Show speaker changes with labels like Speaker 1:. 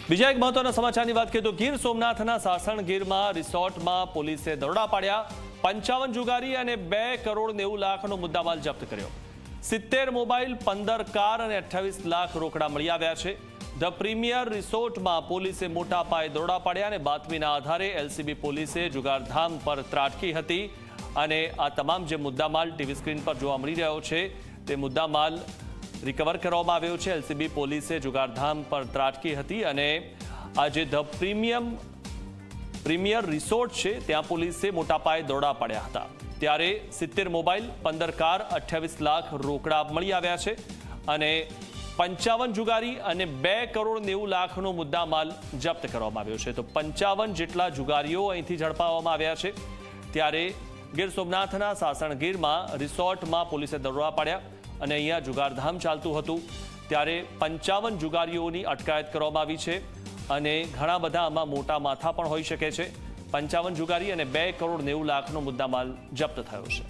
Speaker 1: બીજા એક મહત્વના સમાચારની વાત કરીએ તો ગીર સોમનાથના સાસણગીરમાં રિસોર્ટમાં પોલીસે દરોડા પાડ્યા। 55 જુગારી અને 2 કરોડ 90 લાખનો મુદ્દામાલ જપ્ત કર્યો। 70 મોબાઈલ, 15 કાર અને 28 લાખ રોકડા મળી આવ્યા છે। ધ પ્રીમિયર રિસોર્ટમાં પોલીસે મોટા પાયે દરોડા પાડ્યા અને બાતમીના આધારે એલસીબી પોલીસે જુગારધામ પર ત્રાટકી હતી અને આ તમામ જે મુદ્દામાલ ટીવી સ્ક્રીન પર જોવા મળી રહ્યો છે તે મુદ્દામાલ રિકવર કરવામાં આવ્યો છે। એલસીબી પોલીસે જુગારધામ પર ત્રાટકી હતી અને આજે ધ પ્રીમિયર રિસોર્ટ છે ત્યાં પોલીસે મોટા પાયે દરોડા પાડ્યા હતા। ત્યારે 70 મોબાઈલ, 15 કાર, 28 લાખ રોકડા મળી આવ્યા છે અને 55 જુગારી અને 2 કરોડ 90 લાખનો મુદ્દામાલ જપ્ત કરવામાં આવ્યો છે। તો 55 જેટલા જુગારીઓ અહીંથી ઝડપાવવામાં આવ્યા છે। ત્યારે ગીર સોમનાથના સાસણગીરમાં રિસોર્ટમાં પોલીસે દરોડા પાડ્યા અને અહીંયા જુગારધામ ચાલતું હતું ત્યારે 55 જુગારીઓની અટકાયત કરવામાં આવી છે અને ઘણા બધા આમાં મોટા માથા પણ હોઈ શકે છે। 55 જુગારી અને 2 કરોડ 90 લાખનો મુદ્દામાલ જપ્ત થયો છે।